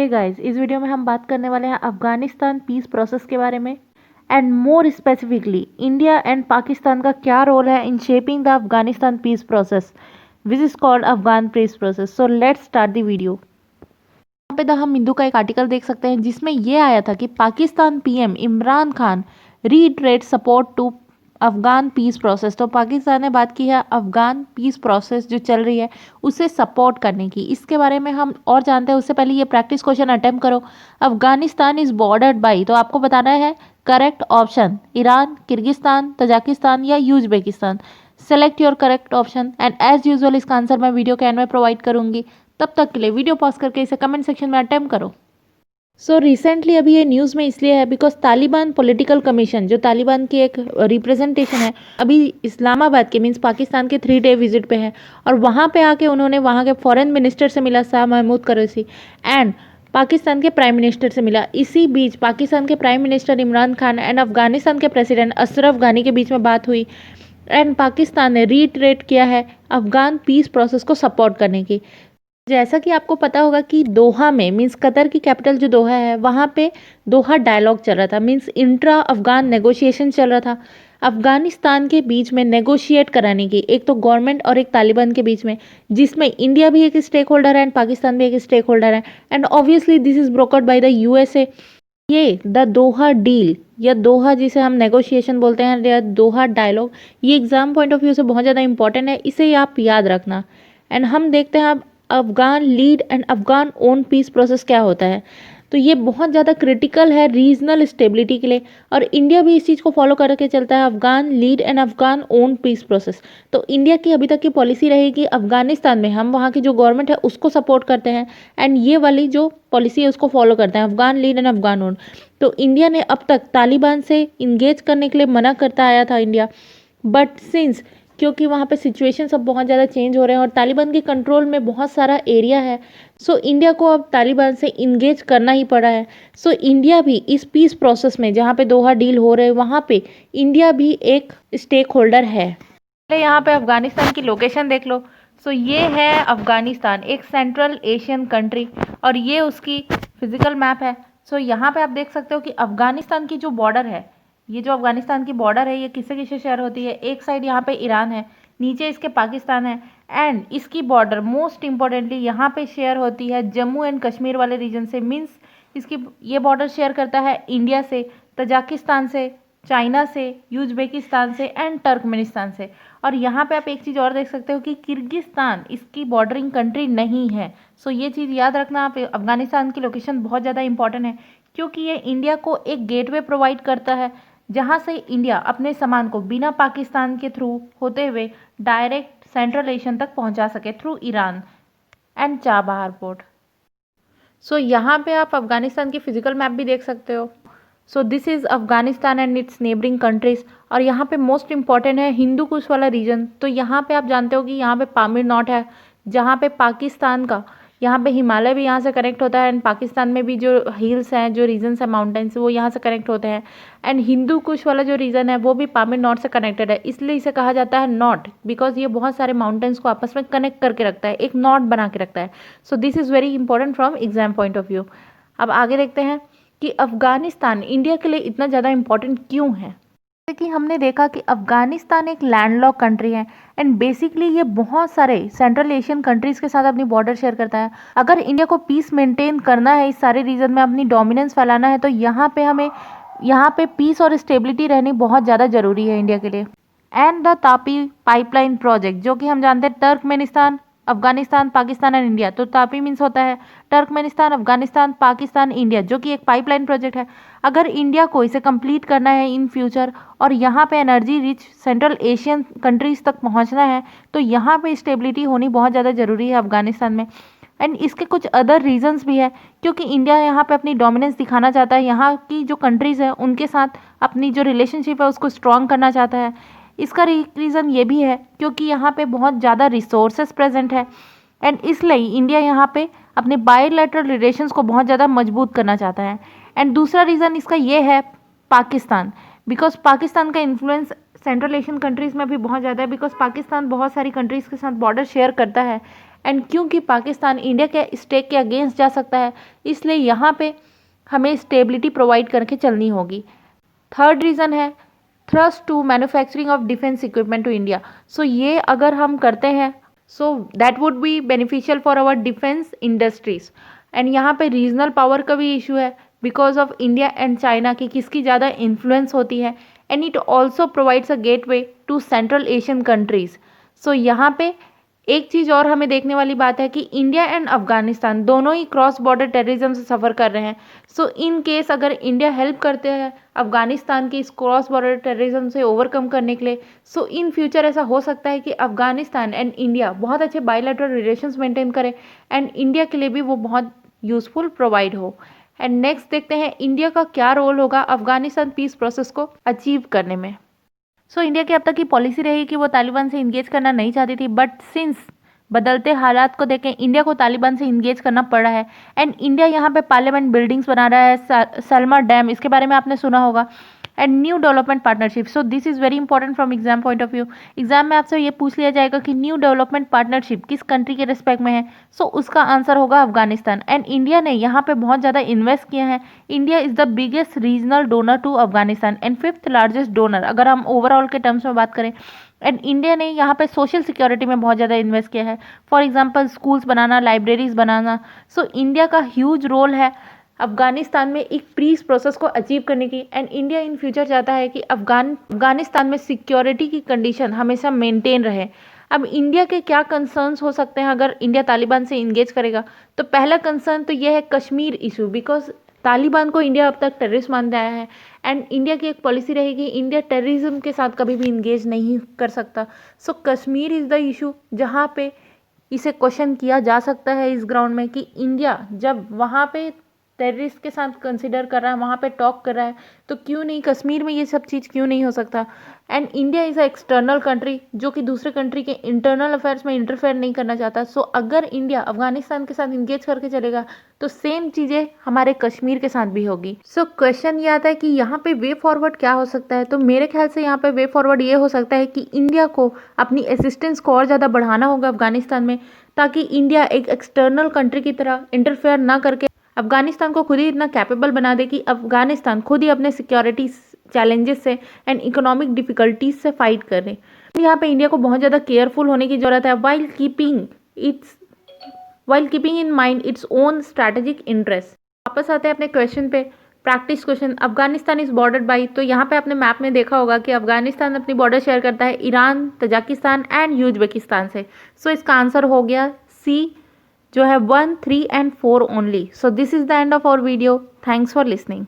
Hey guys, इस video में हम बात करने वाले हैं अफगानिस्तान पीस प्रोसेस के बारे में and more specifically India and Pakistan का क्या रोल है in shaping the Afghanistan peace process which is called Afghan peace process. So let's start the video. यहाँ पे हम हिंदू का एक आर्टिकल देख सकते हैं जिसमें यह आया था कि Pakistan PM Imran Khan retreat support to Afghan peace process. तो पाकिस्तान ने बात की है अफगान पीस प्रोसेस जो चल रही है उसे सपोर्ट करने की। इसके बारे में हम और जानते हैं उससे पहले ये प्रैक्टिस क्वेश्चन अटेम्प्ट करो। अफगानिस्तान इज बॉर्डर्ड बाई, तो आपको बताना है correct option Iran, Kyrgyzstan, Tajikistan या Uzbekistan. Select your correct option and as usual इसका आंसर मैं वीडियो के एंड में प्रोवाइड करूंगी। तब तक के लिए वीडियो पॉज करके इसे कमेंट सेक्शन में अटेम्प्ट करो। सो रिसेंटली अभी ये न्यूज़ में इसलिए है बिकॉज तालिबान पॉलिटिकल कमीशन जो तालिबान की एक रिप्रेजेंटेशन है अभी इस्लामाबाद के मीन्स पाकिस्तान के 3 डे विजिट पे है और वहाँ पे आके उन्होंने वहाँ के फॉरेन मिनिस्टर से मिला शाह महमूद कुरैशी एंड पाकिस्तान के प्राइम मिनिस्टर से मिला। इसी बीच पाकिस्तान के prime minister Imran Khan and Afghanistan के प्रेसिडेंट अशरफ गानी के बीच में बात हुई एंड पाकिस्तान ने रीट्रेट किया है अफगान पीस प्रोसेस को सपोर्ट करने की। जैसा कि आपको पता होगा कि दोहा में मीन्स कतर की कैपिटल जो दोहा है वहाँ पे दोहा डायलॉग चल रहा था मीन्स इंट्रा अफगान नेगोशिएशन चल रहा था अफगानिस्तान के बीच में नेगोशिएट कराने की, एक तो गवर्नमेंट और एक तालिबान के बीच में, जिसमें इंडिया भी एक स्टेक होल्डर है एंड पाकिस्तान भी एक स्टेक होल्डर है and obviously this is brokered by the USA. ये द दोहा डील या दोहा जिसे हम नेगोशिएशन बोलते हैं या दोहा डायलॉग, ये एग्जाम पॉइंट ऑफ व्यू से बहुत ज़्यादा इंपॉर्टेंट है, इसे आप याद रखना। एंड हम देखते हैं अब Afghan lead and Afghan own peace process क्या होता है। तो ये बहुत ज़्यादा क्रिटिकल है रीजनल स्टेबिलिटी के लिए और इंडिया भी इस चीज़ को फॉलो करके चलता है Afghan lead and Afghan own piece process. तो इंडिया की अभी तक की पॉलिसी रहेगी अफगानिस्तान में हम वहाँ की जो गवर्नमेंट है उसको सपोर्ट करते हैं एंड ये वाली जो पॉलिसी है उसको फॉलो करते हैं Afghan lead and Afghan own. तो इंडिया ने अब तक तालिबान से इंगेज करने के लिए मना करता आया था इंडिया, बट सिंस क्योंकि वहाँ पे सिचुएशन सब बहुत ज़्यादा चेंज हो रहे हैं और तालिबान के कंट्रोल में बहुत सारा एरिया है, सो इंडिया को अब तालिबान से इंगेज करना ही पड़ा है। सो इंडिया भी इस पीस प्रोसेस में जहाँ पे दोहा डील हो रहे हैं वहाँ पे इंडिया भी एक स्टेक होल्डर है। यहाँ पे अफगानिस्तान की लोकेशन देख लो। सो ये है अफगानिस्तान, एक सेंट्रल एशियन कंट्री और ये उसकी फिजिकल मैप है। सो यहाँ पे आप देख सकते हो कि अफगानिस्तान की जो बॉर्डर है, ये जो अफगानिस्तान की बॉर्डर है ये किससे किससे शेयर होती है। एक साइड यहाँ पे ईरान है, नीचे इसके पाकिस्तान है एंड इसकी बॉर्डर मोस्ट इम्पॉर्टेंटली यहाँ पे शेयर होती है जम्मू एंड कश्मीर वाले रीजन से। मीन्स इसकी ये बॉर्डर शेयर करता है इंडिया से, तजाकिस्तान से, चाइना से, यूजबेकिस्तान से एंड टर्कमेनिस्तान से। और यहाँ पे आप एक चीज़ और देख सकते हो कि किर्गिस्तान इसकी बॉर्डरिंग कंट्री नहीं है। सो ये चीज़ याद रखना आप, अफगानिस्तान की लोकेशन बहुत ज़्यादा इंपॉर्टेंट है क्योंकि ये इंडिया को एक गेटवे प्रोवाइड करता है जहाँ से इंडिया अपने सामान को बिना पाकिस्तान के थ्रू होते हुए डायरेक्ट सेंट्रल एशियन तक पहुँचा सके through Iran and Chabahar port. So यहाँ पे आप अफगानिस्तान की फिजिकल मैप भी देख सकते हो। So this is Afghanistan and it's neighbouring countries और यहाँ पे मोस्ट इंपॉर्टेंट है हिंदू कुश वाला रीजन। तो यहाँ पे आप जानते हो कि यहाँ पे पामीर नॉट है जहाँ पे पाकिस्तान का, यहाँ पे हिमालय भी यहाँ से कनेक्ट होता है एंड पाकिस्तान में भी जो हिल्स हैं जो रीजन्स हैं माउंटेन्स वो यहाँ से कनेक्ट होते हैं एंड हिंदू कुश वाला जो रीजन है वो भी पामीर नॉट से कनेक्टेड है, इसलिए इसे कहा जाता है नॉट बिकॉज ये बहुत सारे माउंटेन्स को आपस में कनेक्ट करके रखता है, एक नॉट बना के रखता है। So this is very important from exam point of view. अब आगे देखते हैं कि अफगानिस्तान इंडिया के लिए इतना ज़्यादा इंपॉर्टेंट क्यों है। जैसे कि हमने देखा कि अफगानिस्तान एक लैंडलॉक कंट्री है एंड बेसिकली ये बहुत सारे सेंट्रल एशियन कंट्रीज़ के साथ अपनी बॉर्डर शेयर करता है। अगर इंडिया को पीस मेंटेन करना है, इस सारे रीजन में अपनी डोमिनेंस फैलाना है, तो यहाँ पे पीस और स्टेबिलिटी रहनी बहुत ज़्यादा ज़रूरी है इंडिया के लिए। And the Tapi pipeline project जो कि हम जानते हैं Turkmenistan, Afghanistan, Pakistan and India. तो तापी मीन्स होता है टर्कमेनिस्तान, अफगानिस्तान, पाकिस्तान, इंडिया, जो कि एक पाइपलाइन प्रोजेक्ट है। अगर इंडिया को इसे कंप्लीट करना है इन फ्यूचर और यहाँ पे energy rich central Asian countries तक पहुँचना है तो यहाँ पे स्टेबिलिटी होनी बहुत ज़्यादा ज़रूरी है अफगानिस्तान में। एंड इसके कुछ अदर रीजंस भी है क्योंकि इंडिया यहाँ पे अपनी डोमिनेंस दिखाना चाहता है, यहाँ की जो कंट्रीज़ हैं उनके साथ अपनी जो रिलेशनशिप है उसको स्ट्रॉन्ग करना चाहता है। इसका रीज़न ये भी है क्योंकि यहाँ पे बहुत ज़्यादा रिसोर्सेस प्रेजेंट है एंड इसलिए इंडिया यहाँ पे अपने बायलैटरल रिलेशंस को बहुत ज़्यादा मजबूत करना चाहता है। एंड दूसरा रीज़न इसका ये है पाकिस्तान, बिकॉज पाकिस्तान का इन्फ्लुएंस सेंट्रल एशियन कंट्रीज़ में भी बहुत ज़्यादा है बिकॉज पाकिस्तान बहुत सारी कंट्रीज़ के साथ बॉर्डर शेयर करता है एंड क्योंकि पाकिस्तान इंडिया के स्टेक के अगेंस्ट जा सकता है, इसलिए यहाँ पे हमें स्टेबिलिटी प्रोवाइड करके चलनी होगी। थर्ड रीज़न है thrust to manufacturing of defence equipment to India. So ये अगर हम करते हैं so that would be beneficial for our defence industries. And यहाँ पे रीजनल पावर का भी इशू है because of India and China की किसकी ज़्यादा इन्फ्लुएंस होती है, and it also provides a gateway to central Asian countries. So यहाँ पे एक चीज़ और हमें देखने वाली बात है कि इंडिया एंड अफगानिस्तान दोनों ही क्रॉस बॉर्डर टेररिज्म से सफ़र कर रहे हैं। सो इन केस अगर इंडिया हेल्प करते हैं अफगानिस्तान की इस क्रॉस बॉर्डर टेररिज्म से ओवरकम करने के लिए, सो इन फ्यूचर ऐसा हो सकता है कि अफगानिस्तान एंड इंडिया बहुत अच्छे बायलैटरल रिलेशंस मेंटेन करें एंड इंडिया के लिए भी वो बहुत यूज़फुल प्रोवाइड हो। एंड नेक्स्ट देखते हैं इंडिया का क्या रोल होगा अफगानिस्तान पीस प्रोसेस को अचीव करने में। सो इंडिया की अब तक की पॉलिसी रही कि वो तालिबान से इंगेज करना नहीं चाहती थी, बट सिंस बदलते हालात को देखें इंडिया को तालिबान से इंगेज करना पड़ा है। एंड इंडिया यहाँ पे पार्लियामेंट बिल्डिंग्स बना रहा है, सलमा डैम, इसके बारे में आपने सुना होगा, and new development partnership. So this is very important from exam point of view. Exam में आपसे ये पूछ लिया जाएगा कि न्यू डेवलपमेंट पार्टनरशिप किस कंट्री के रिस्पेक्ट में है, सो उसका आंसर होगा अफगानिस्तान। एंड इंडिया ने यहाँ पे बहुत ज़्यादा इन्वेस्ट किया है। India is the biggest regional donor to Afghanistan and fifth largest donor अगर हम ओवरऑल के टर्म्स में बात करें। एंड इंडिया ने यहाँ पे सोशल सिक्योरिटी में बहुत ज़्यादा इन्वेस्ट किया है, for example schools banana, libraries banana. So India का ह्यूज रोल है अफगानिस्तान में एक पीस प्रोसेस को अचीव करने की। एंड इंडिया इन फ्यूचर चाहता है कि अफगानिस्तान में सिक्योरिटी की कंडीशन हमेशा मेंटेन रहे। अब इंडिया के क्या कंसर्न्स हो सकते हैं अगर इंडिया तालिबान से इंगेज करेगा, तो पहला कंसर्न तो ये है कश्मीर इशू, बिकॉज तालिबान को इंडिया अब तक टेररिस्ट मानता आया है एंड इंडिया की एक पॉलिसी रहेगी इंडिया टेररिज्म के साथ कभी भी इंगेज नहीं कर सकता। सो कश्मीर इज़ द इशू जहाँ पे इसे क्वेश्चन किया जा सकता है इस ग्राउंड में कि इंडिया जब वहाँ पे टेररिस्ट के साथ कंसिडर कर रहा है, वहाँ पे टॉक कर रहा है, तो क्यों नहीं कश्मीर में ये सब चीज़ क्यों नहीं हो सकता। And India is a external country जो कि दूसरे कंट्री के इंटरनल अफेयर्स में इंटरफेयर नहीं करना चाहता। सो अगर इंडिया अफगानिस्तान के साथ इंगेज करके चलेगा तो सेम चीज़ें हमारे कश्मीर के साथ भी होगी। सो क्वेश्चन ये आता है कि यहाँ पे वे फॉरवर्ड क्या हो सकता है। तो मेरे ख्याल से यहाँ पे वे फॉरवर्ड ये हो सकता है कि इंडिया को अपनी असिस्टेंस को और ज़्यादा बढ़ाना होगा अफगानिस्तान में, ताकि इंडिया एक एक्सटर्नल कंट्री की तरह इंटरफेयर ना करके अफगानिस्तान को खुद ही इतना कैपेबल बना दे कि अफगानिस्तान खुद ही अपने सिक्योरिटी चैलेंजेस से एंड इकोनॉमिक डिफिकल्टीज से फाइट करे। यहाँ पे इंडिया को बहुत ज़्यादा केयरफुल होने की ज़रूरत है while keeping in mind its own strategic interest. वापस आते हैं अपने क्वेश्चन पे, practice question. Afghanistan is bordered by, तो यहाँ पे आपने मैप में देखा होगा कि अफगानिस्तान अपनी बॉर्डर शेयर करता है ईरान, तजाकिस्तान एंड उज्बेकिस्तान से। सो इसका आंसर हो गया सी, जो है 1, 3 and 4 only. So this is the end of our video. Thanks for listening.